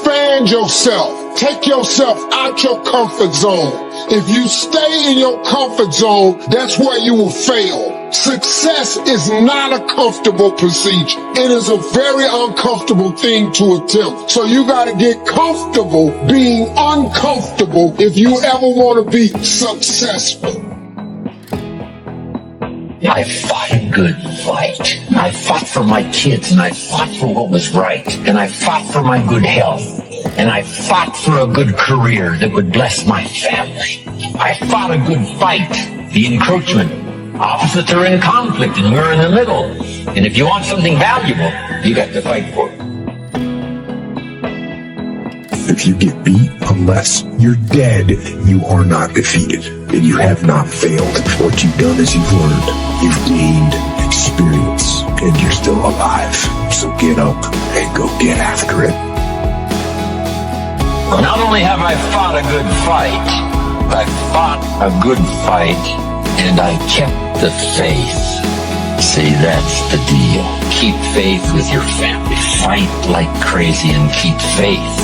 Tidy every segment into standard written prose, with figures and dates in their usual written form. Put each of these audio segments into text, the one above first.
Expand yourself. Take yourself out your comfort zone. If you stay in your comfort zone, that's where you will fail. Success is not a comfortable procedure. It is a very uncomfortable thing to attempt. So you gotta get comfortable being uncomfortable if you ever want to be successful. I fought a good fight. I fought for my kids, and I fought for what was right. And I fought for my good health. And I fought for a good career that would bless my family. I fought a good fight. The encroachment. Opposites are in conflict, and we're in the middle. And if you want something valuable, you got to fight for it. If you get beat, unless you're dead, you are not defeated. And you have not failed. What you've done is you've learned. You've gained experience. And you're still alive. So get up and go get after it. Not only have I fought a good fight, I fought a good fight, and I kept the faith. See, that's the deal. Keep faith with your family. Fight like crazy and keep faith.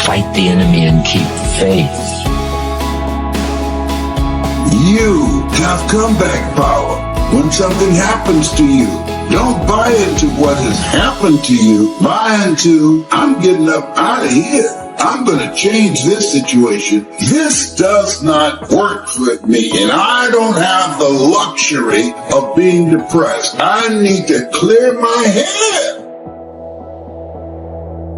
Fight the enemy and keep faith. You have comeback power. When something happens to you, don't buy into what has happened to you. Buy into, I'm getting up out of here. I'm going to change this situation. This does not work for me, and I don't have the luxury of being depressed. I need to clear my head.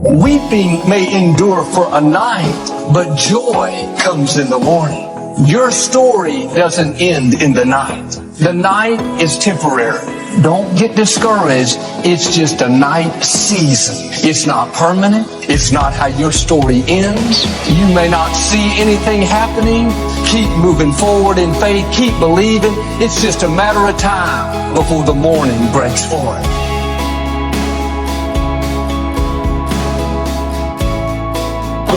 Weeping may endure for a night, but joy comes in the morning. Your story doesn't end in the night. The night is temporary. Don't get discouraged. It's just a night season. It's not permanent. It's not how your story ends. You may not see anything happening. Keep moving forward in faith. Keep believing. It's just a matter of time before the morning breaks forth.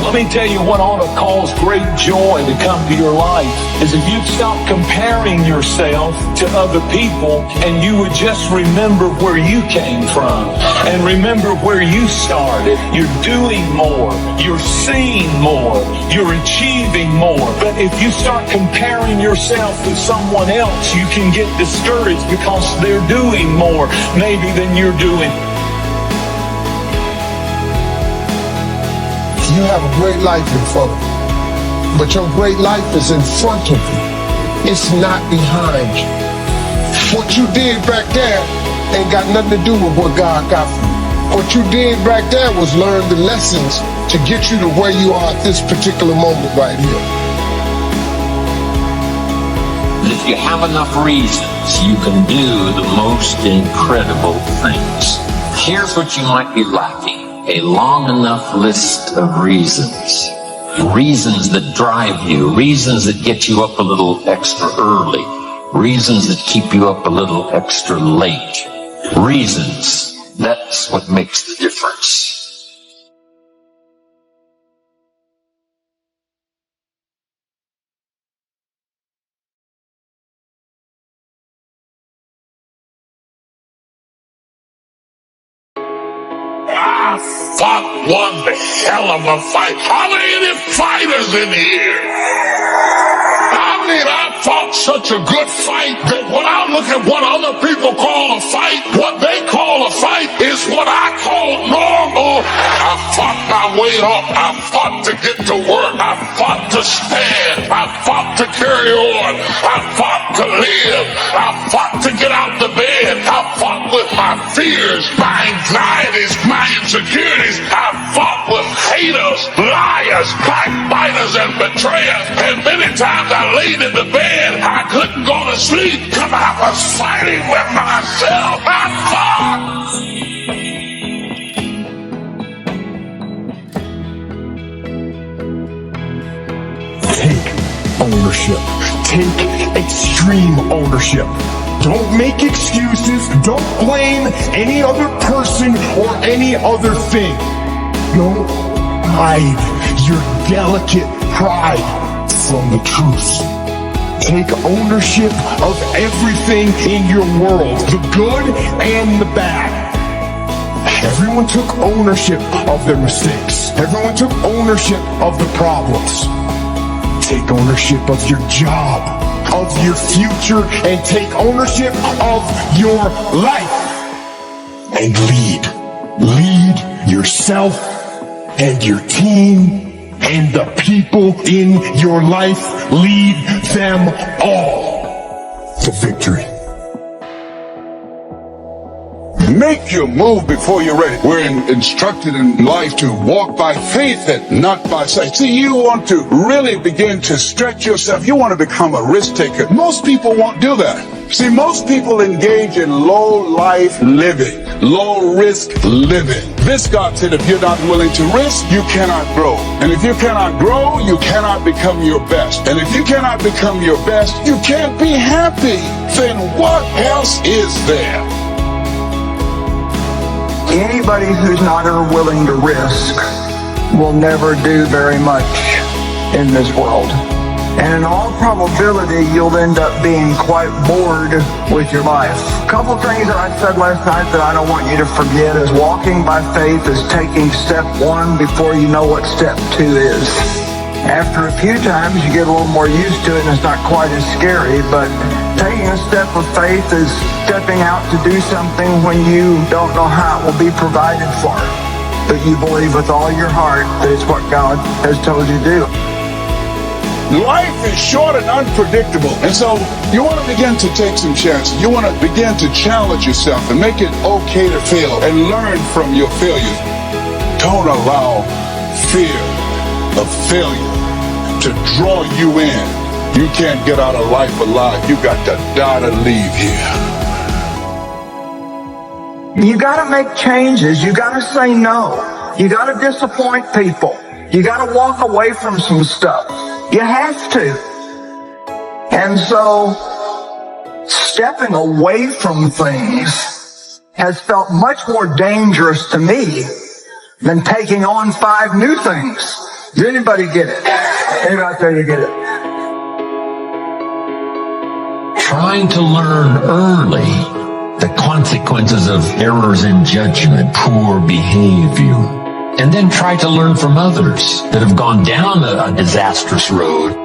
Let me tell you what ought to cause great joy to come to your life is if you'd stop comparing yourself to other people and you would just remember where you came from and remember where you started. You're doing more. You're seeing more. You're achieving more. But if you start comparing yourself with someone else, you can get discouraged because they're doing more maybe than you're doing. You have a great life in front of you, but your great life is in front of you. It's not behind you. What you did back there ain't got nothing to do with what God got for you. What you did back there was learn the lessons to get you to where you are at this particular moment right here. If you have enough reasons, you can do the most incredible things. Here's what you might be lacking. A long enough list of reasons. Reasons that drive you. Reasons that get you up a little extra early. Reasons that keep you up a little extra late. Reasons. That's what makes the difference. I fought one hell of a fight. Are there any fighters in here? I fought such a good fight that when I look at what other people call a fight, what they call a fight is what I call normal. I fought my way up. I fought to get to work. I fought to stand. I fought to carry on. I fought to live. I fought to get out the bed. I fought with my fears, my anxieties, my insecurities. I fought with haters, liars, backbiters, and betrayers. And many times I laid in the bed, I couldn't go to sleep because I was fighting with myself. I fought. Take ownership. Take extreme ownership. Don't make excuses. Don't blame any other person or any other thing. Don't hide your delicate pride from the truth. Take ownership of everything in your world, the good and the bad. Everyone took ownership of their mistakes. Everyone took ownership of the problems. Take ownership of your job, of your future, and take ownership of your life. And lead. Lead yourself and your team and the people in your life. Lead them all to victory. Make your move before you're ready. We're instructed in life to walk by faith and not by sight. See, you want to really begin to stretch yourself. You want to become a risk taker. Most people won't do that. See, most people engage in low life living, low risk living. This God said, if you're not willing to risk, you cannot grow. And if you cannot grow, you cannot become your best. And if you cannot become your best, you can't be happy. Then what else is there? Anybody who's not willing to risk will never do very much in this world. And in all probability, you'll end up being quite bored with your life. A couple things that I said last night that I don't want you to forget is walking by faith is taking step 1 before you know what step 2 is. After a few times, you get a little more used to it and it's not quite as scary, but taking a step of faith is stepping out to do something when you don't know how it will be provided for. But you believe with all your heart that it's what God has told you to do. Life is short and unpredictable. And so you want to begin to take some chances. You want to begin to challenge yourself and make it okay to fail and learn from your failures. Don't allow fear of failure to draw you in. You can't get out of life alive. You got to die to leave here. You gotta make changes. You gotta say no. You gotta disappoint people. You gotta walk away from some stuff. You have to. And so, stepping away from things has felt much more dangerous to me than taking on 5 new things. Does anybody get it? Anybody out there, you get it? Trying to learn early the consequences of errors in judgment, poor behavior, and then try to learn from others that have gone down a disastrous road.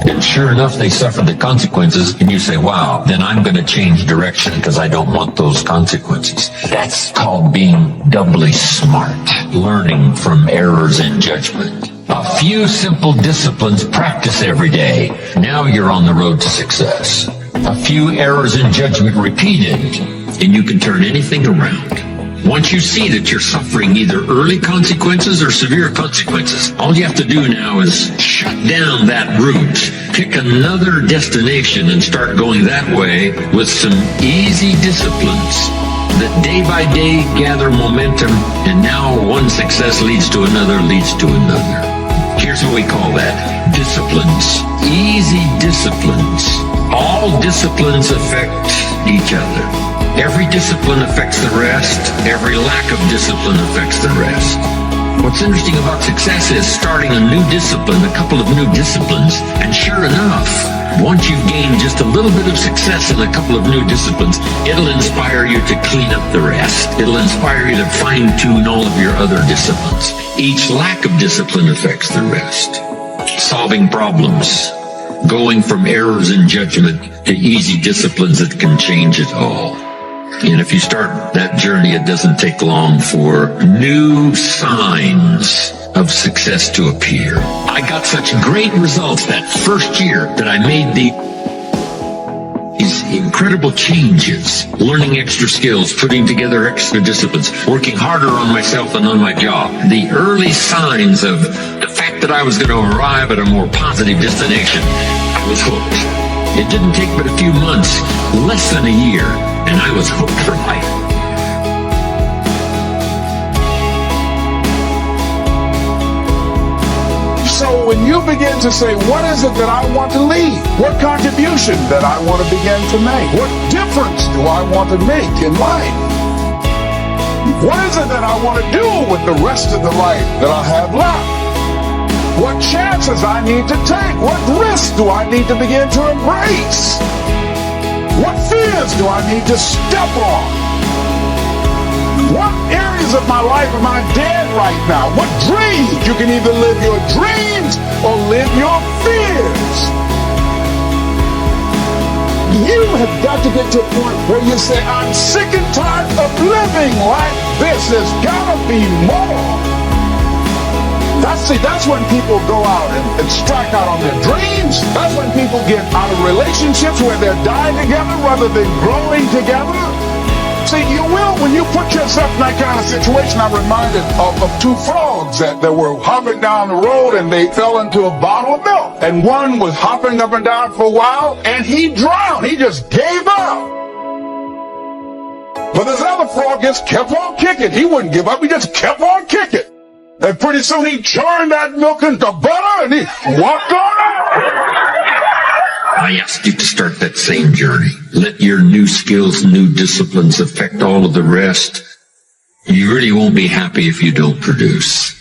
And sure enough, they suffer the consequences, and you say, wow, then I'm going to change direction because I don't want those consequences. That's called being doubly smart, learning from errors in judgment. A few simple disciplines practice every day. Now you're on the road to success. A few errors in judgment repeated, and you can turn anything around. Once you see that you're suffering either early consequences or severe consequences, all you have to do now is shut down that route, pick another destination, and start going that way with some easy disciplines that day by day gather momentum, and now one success leads to another, leads to another. Here's what we call that: disciplines. Easy disciplines. All disciplines affect each other. Every discipline affects the rest. Every lack of discipline affects the rest. What's interesting about success is starting a new discipline, a couple of new disciplines, and sure enough, once you've gained just a little bit of success in a couple of new disciplines, it'll inspire you to clean up the rest. It'll inspire you to fine-tune all of your other disciplines. Each lack of discipline affects the rest. Solving problems, going from errors in judgment to easy disciplines that can change it all. And if you start that journey, it doesn't take long for new signs of success to appear. I got such great results that first year that I made these incredible changes, learning extra skills, putting together extra disciplines, working harder on myself and on my job. The early signs of the fact that I was going to arrive at a more positive destination, I was hooked. It didn't take but a few months, less than a year, and I was hooked for life. So when you begin to say, what is it that I want to leave? What contribution that I want to begin to make? What difference do I want to make in life? What is it that I want to do with the rest of the life that I have left? What chances I need to take? What risks do I need to begin to embrace? What fears do I need to step on? What areas areas of my life am I dead right now? What dreams? You can either live your dreams or live your fears. You have got to get to a point where you say, I'm sick and tired of living like this. There's gotta be more. That's when people go out and strike out on their dreams. That's when people get out of relationships where they're dying together rather than growing together. See, you will, when you put yourself in that kind of situation. I'm reminded of two frogs that were hopping down the road and they fell into a bottle of milk. And one was hopping up and down for a while and he drowned. He just gave up. But this other frog just kept on kicking. He wouldn't give up. He just kept on kicking. And pretty soon he turned that milk into butter and he walked on out. I ask you to start that same journey. Let your new skills, new disciplines affect all of the rest. You really won't be happy if you don't produce.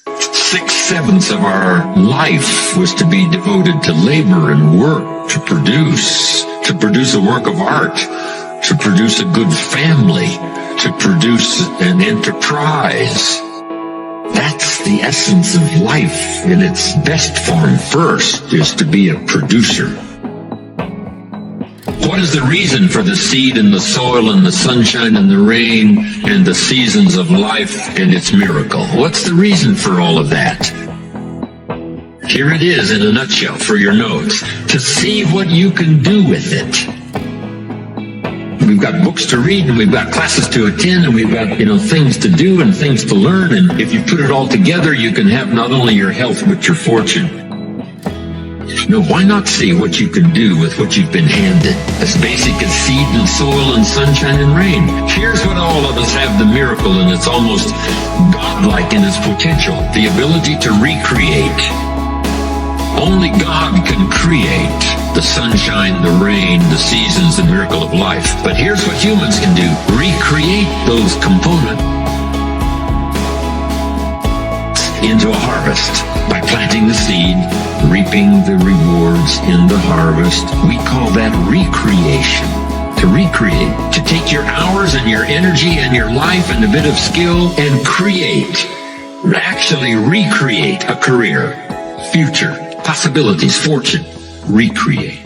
6/7 of our life was to be devoted to labor and work, to produce a work of art, to produce a good family, to produce an enterprise. That's the essence of life in its best form. First is to be a producer. What is the reason for the seed and the soil and the sunshine and the rain and the seasons of life and its miracle? What's the reason for all of that? Here it is in a nutshell for your notes. To see what you can do with it. We've got books to read and we've got classes to attend and we've got, things to do and things to learn. And if you put it all together, you can have not only your health, but your fortune. Why not see what you can do with what you've been handed? As basic as seed and soil and sunshine and rain. Here's what all of us have the miracle, and it's almost godlike in its potential. The ability to recreate. Only God can create the sunshine, the rain, the seasons, the miracle of life. But here's what humans can do. Recreate those components into a harvest by planting the seed, reaping the rewards in the harvest. We call that recreation. To recreate, to take your hours and your energy and your life and a bit of skill and create, actually recreate a career, future, possibilities, fortune, recreate.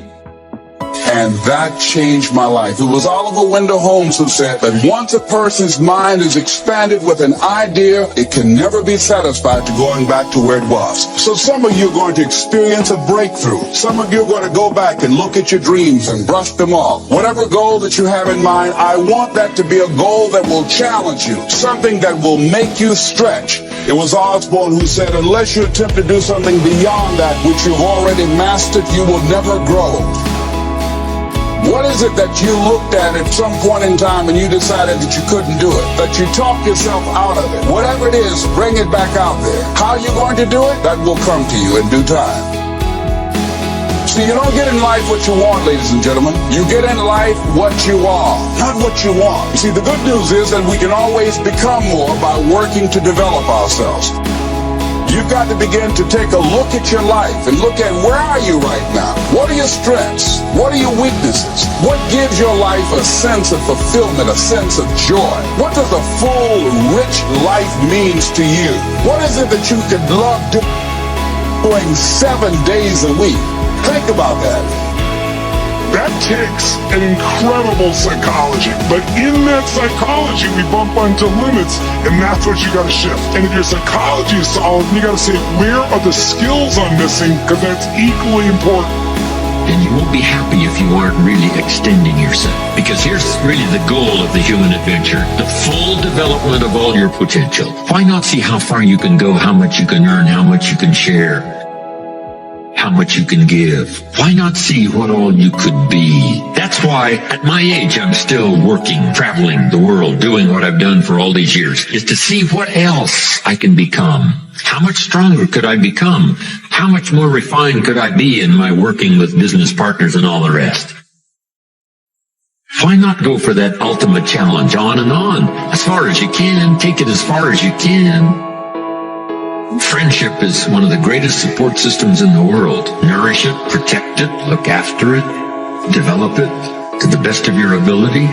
And that changed my life. It was Oliver Wendell Holmes who said that once a person's mind is expanded with an idea, it can never be satisfied to going back to where it was. So some of you are going to experience a breakthrough. Some of you are going to go back and look at your dreams and brush them off. Whatever goal that you have in mind, I want that to be a goal that will challenge you, something that will make you stretch. It was Osborne who said, unless you attempt to do something beyond that which you've already mastered, you will never grow. What is it that you looked at some point in time and you decided that you couldn't do it? That you talked yourself out of it? Whatever it is, bring it back out there. How are you going to do it? That will come to you in due time. See, you don't get in life what you want, ladies and gentlemen. You get in life what you are, not what you want. You see, the good news is that we can always become more by working to develop ourselves. You've got to begin to take a look at your life and look at where are you right now? What are your strengths? What are your weaknesses? What gives your life a sense of fulfillment, a sense of joy? What does a full, rich life means to you? What is it that you could love doing 7 days a week? Think about that. That takes an incredible psychology. But in that psychology, we bump into limits, and that's what you gotta shift. And if your psychology is solid, you gotta say, where are the skills I'm missing? Because that's equally important. And you won't be happy if you aren't really extending yourself. Because here's really the goal of the human adventure, the full development of all your potential. Why not see how far you can go, how much you can earn, how much you can share, how much you can give? Why not see what all you could be? That's why at my age I'm still working, traveling the world, doing what I've done for all these years, is to see what else I can become. How much stronger could I become? How much more refined could I be in my working with business partners and all the rest? Why not go for that ultimate challenge on and on? As far as you can, take it as far as you can. Friendship is one of the greatest support systems in the world. Nourish it, protect it, look after it, develop it to the best of your ability.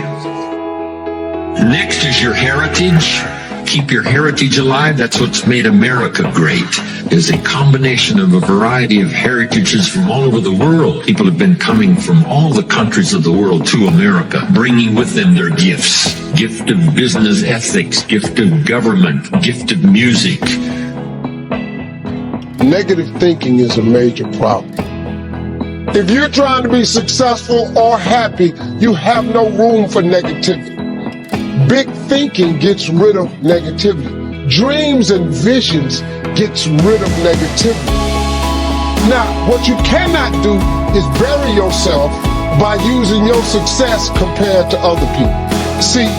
Next is your heritage. keep your heritage alive. That's what's made America great, is a combination of a variety of heritages from all over the world. People have been coming from all the countries of the world to America, bringing with them their gifts. Gift of business ethics, gift of government, gift of music. Negative thinking is a major problem. If you're trying to be successful or happy, you have no room for negativity. Big thinking gets rid of negativity. Dreams and visions gets rid of negativity. Now, what you cannot do is bury yourself by using your success compared to other people. See,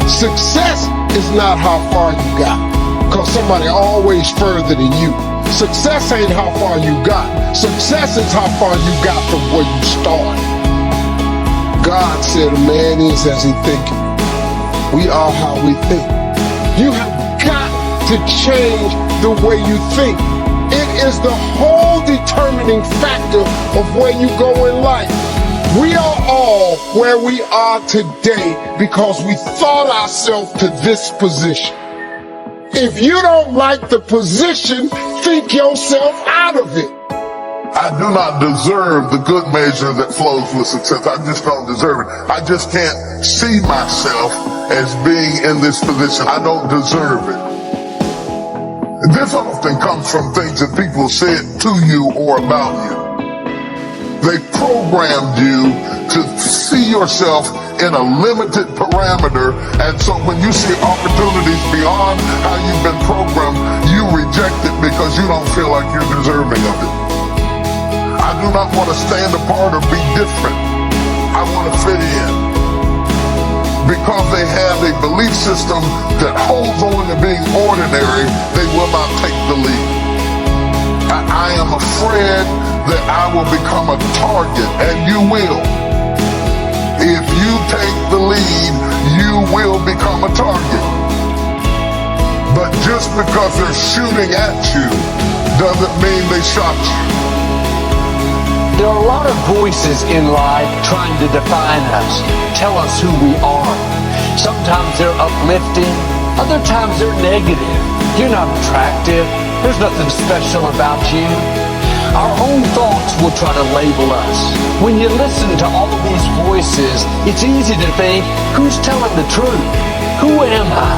success is not how far you got, because somebody always further than you. Success ain't how far you got. Success is how far you got from where you started. God said a man is as he thinketh. We are how we think. You have got to change the way you think. It is the whole determining factor of where you go in life. We are all where we are today because we thought ourselves to this position. If you don't like the position, think yourself out of it. I do not deserve the good measure that flows with success. I just don't deserve it. I just can't see myself as being in this position. I don't deserve it. This often comes from things that people said to you or about you. They programmed you to see yourself in a limited parameter, and so when you see opportunities beyond how you've been programmed, you reject it because you don't feel like you're deserving of it. I do not want to stand apart or be different. I want to fit in. Because they have a belief system that holds on to being ordinary, they will not take the lead. I am afraid that I will become a target, and you will. If you take the lead, you will become a target. But just because they're shooting at you doesn't mean they shot you. There are a lot of voices in life trying to define us, tell us who we are. Sometimes they're uplifting, other times they're negative. You're not attractive, there's nothing special about you. Our own thoughts will try to label us. When you listen to all of these voices, it's easy to think, who's telling the truth? Who am I?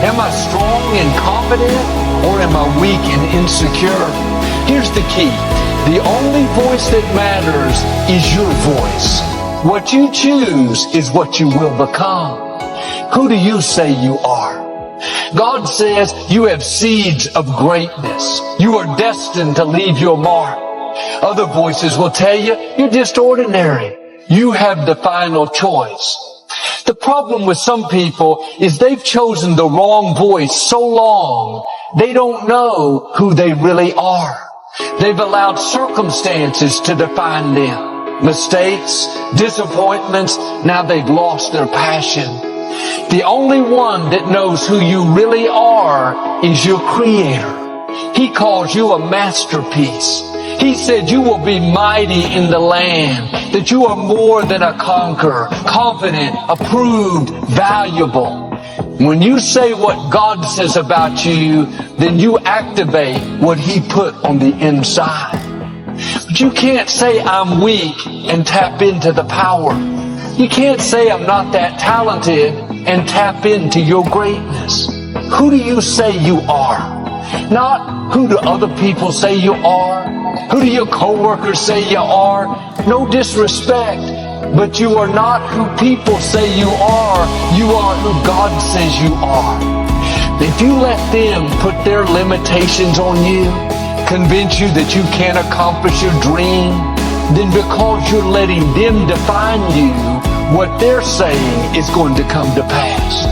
Am I strong and confident, or am I weak and insecure? Here's the key. The only voice that matters is your voice. What you choose is what you will become. Who do you say you are? God says you have seeds of greatness. You are destined to leave your mark. Other voices will tell you you're just ordinary. You have the final choice. The problem with some people is they've chosen the wrong voice so long, they don't know who they really are. They've allowed circumstances to define them. Mistakes, disappointments, now they've lost their passion. The only one that knows who you really are is your Creator. He calls you a masterpiece. He said you will be mighty in the land, that you are more than a conqueror, confident, approved, valuable. When you say what God says about you, then you activate what He put on the inside. But you can't say I'm weak and tap into the power. You can't say I'm not that talented and tap into your greatness. Who do you say you are? Not who do other people say you are? Who do your coworkers say you are? No disrespect, but you are not who people say you are. You are who God says you are. If you let them put their limitations on you, convince you that you can't accomplish your dream, then because you're letting them define you, what they're saying is going to come to pass.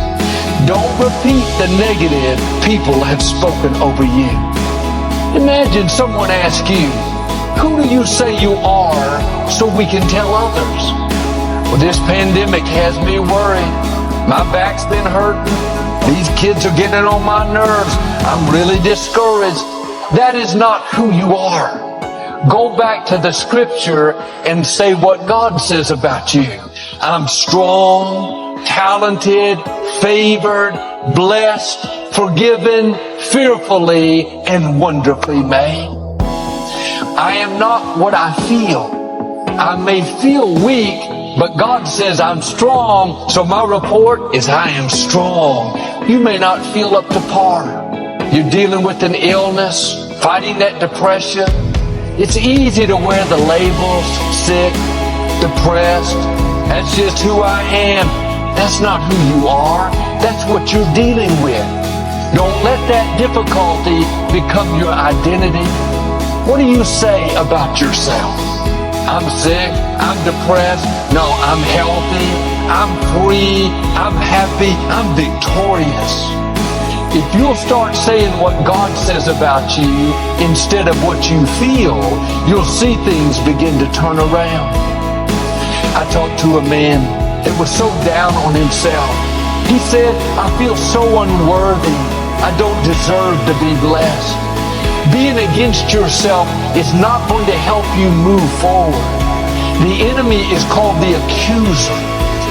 Don't repeat the negative people have spoken over you. Imagine someone asks you, who do you say you are so we can tell others? Well, this pandemic has me worried. My back's been hurting. These kids are getting on my nerves. I'm really discouraged. That is not who you are. Go back to the scripture and say what God says about you. I'm strong, talented, favored, blessed, forgiven, fearfully, and wonderfully made. I am not what I feel. I may feel weak, but God says I'm strong, so my report is I am strong. You may not feel up to par. You're dealing with an illness, fighting that depression. It's easy to wear the labels, sick, depressed. That's just who I am. That's not who you are. That's what you're dealing with. Don't let that difficulty become your identity. What do you say about yourself? I'm sick, I'm depressed, no, I'm healthy, I'm free, I'm happy, I'm victorious. If you'll start saying what God says about you instead of what you feel, you'll see things begin to turn around. I talked to a man that was so down on himself. He said, I feel so unworthy. I don't deserve to be blessed. Being against yourself is not going to help you move forward. The enemy is called the accuser.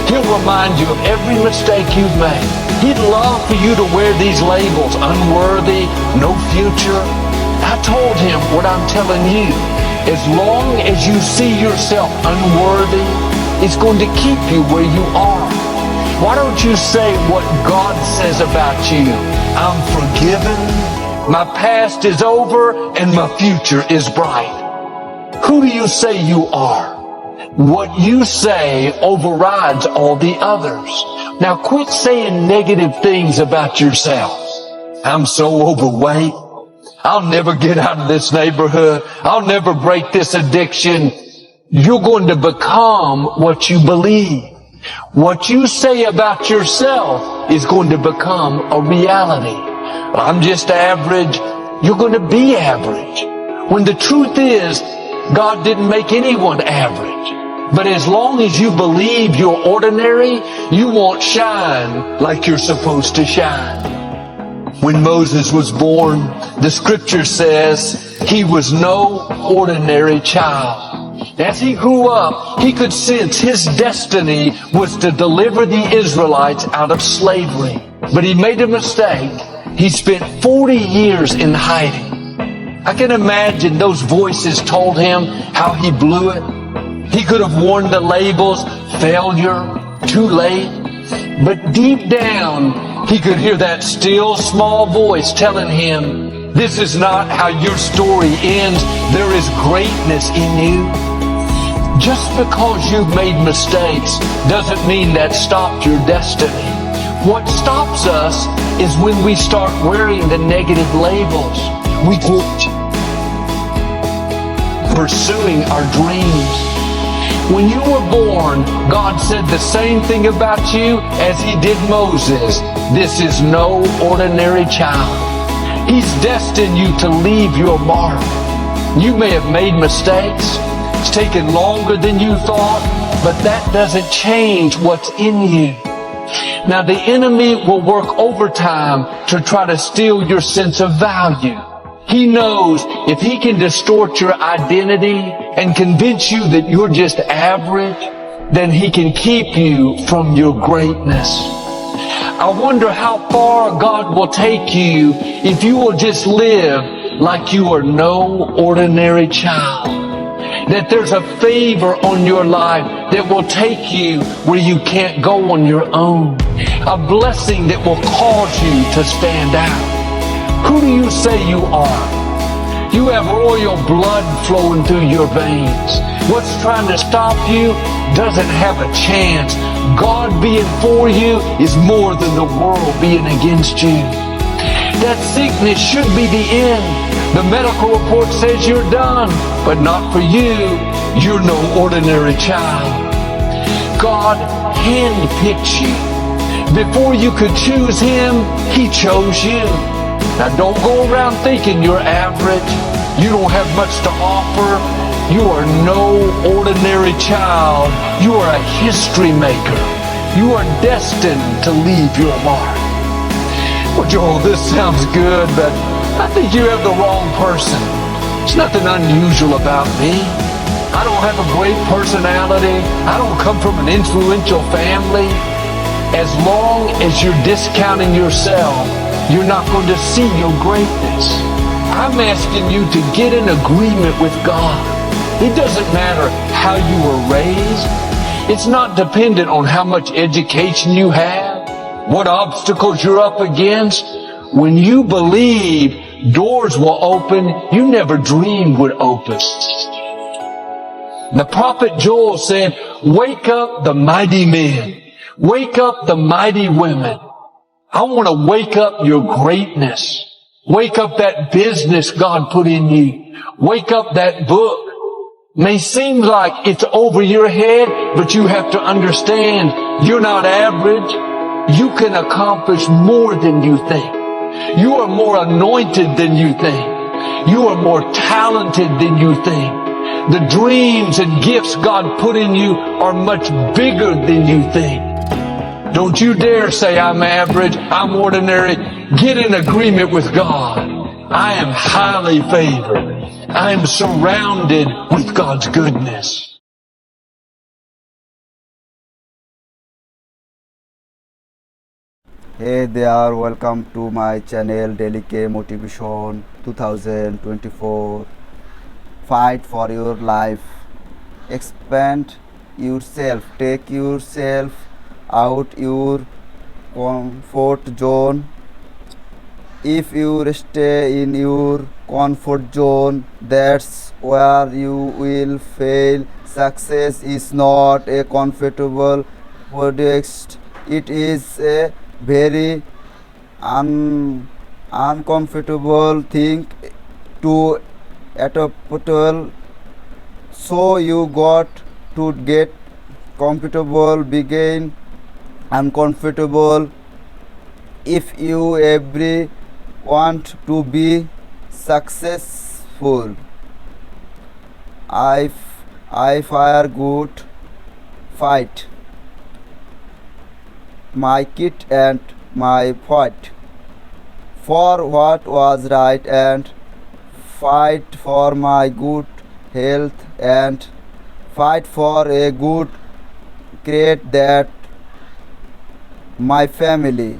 He'll remind you of every mistake you've made. He'd love for you to wear these labels, unworthy, no future. I told him what I'm telling you. As long as you see yourself unworthy, it's going to keep you where you are. Why don't you say what God says about you? I'm forgiven. My past is over and my future is bright. Who do you say you are? What you say overrides all the others. Now quit saying negative things about yourself. I'm so overweight. I'll never get out of this neighborhood. I'll never break this addiction. You're going to become what you believe. What you say about yourself is going to become a reality. I'm just average. You're going to be average. When the truth is, God didn't make anyone average. But as long as you believe you're ordinary, you won't shine like you're supposed to shine. When Moses was born, the scripture says he was no ordinary child. As he grew up, he could sense his destiny was to deliver the Israelites out of slavery. But he made a mistake. He spent 40 years in hiding. I can imagine those voices told him how he blew it. He could have worn the labels, failure, too late. But deep down, he could hear that still small voice telling him, this is not how your story ends. There is greatness in you. Just because you've made mistakes doesn't mean that stopped your destiny. What stops us is when we start wearing the negative labels. We quit pursuing our dreams. When you were born, God said the same thing about you as He did Moses. This is no ordinary child. He's destined you to leave your mark. You may have made mistakes. It's taken longer than you thought, but that doesn't change what's in you. Now, the enemy will work overtime to try to steal your sense of value. He knows if he can distort your identity and convince you that you're just average, then he can keep you from your greatness. I wonder how far God will take you if you will just live like you are no ordinary child. That there's a favor on your life that will take you where you can't go on your own. A blessing that will cause you to stand out. Who do you say you are? You have royal blood flowing through your veins. What's trying to stop you doesn't have a chance. God being for you is more than the world being against you. That sickness should be the end. The medical report says you're done, but not for you. You're no ordinary child. God handpicked you. Before you could choose Him, He chose you. Now don't go around thinking you're average. You don't have much to offer. You are no ordinary child. You are a history maker. You are destined to leave your mark. Well, Joel, this sounds good, but I think you have the wrong person. There's nothing unusual about me. I don't have a great personality. I don't come from an influential family. As long as you're discounting yourself, you're not going to see your greatness. I'm asking you to get in agreement with God. It doesn't matter how you were raised. It's not dependent on how much education you have, what obstacles you're up against. When you believe, doors will open you never dreamed would open. The prophet Joel said, wake up the mighty men. Wake up the mighty women. I want to wake up your greatness. Wake up that business God put in you. Wake up that book. May seem like it's over your head, but you have to understand you're not average. You can accomplish more than you think. You are more anointed than you think. You are more talented than you think. The dreams and gifts God put in you are much bigger than you think. Don't you dare say I'm average, I'm ordinary. Get in agreement with God. I am highly favored. I am surrounded with God's goodness. Hey there, welcome to my channel Daily K Motivation 2024. Fight for your life. Expand yourself. Take yourself out your comfort zone. If you stay in your comfort zone, that's where you will fail. Success is not a comfortable product. It is a very uncomfortable thing to adopt. So you got to get comfortable, begin uncomfortable. If you ever want to be successful, I fire good fight. My kit and my fight for what was right and fight for my good health and fight for a good create that my family.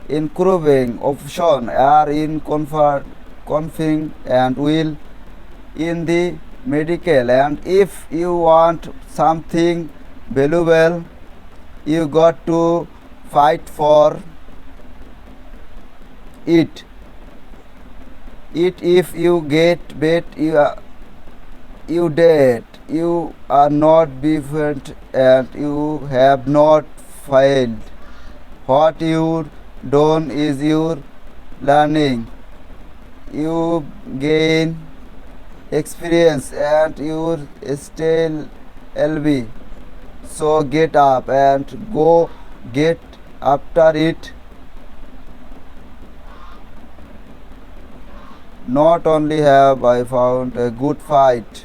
Improving option are in confing and will in the medical, and if you want something valuable, you got to fight for it. If you get bet, you dead. You are not different and you have not failed. What you done is your learning. You gain experience and you still LB. So get up and go get after it. Not only have I found a good fight,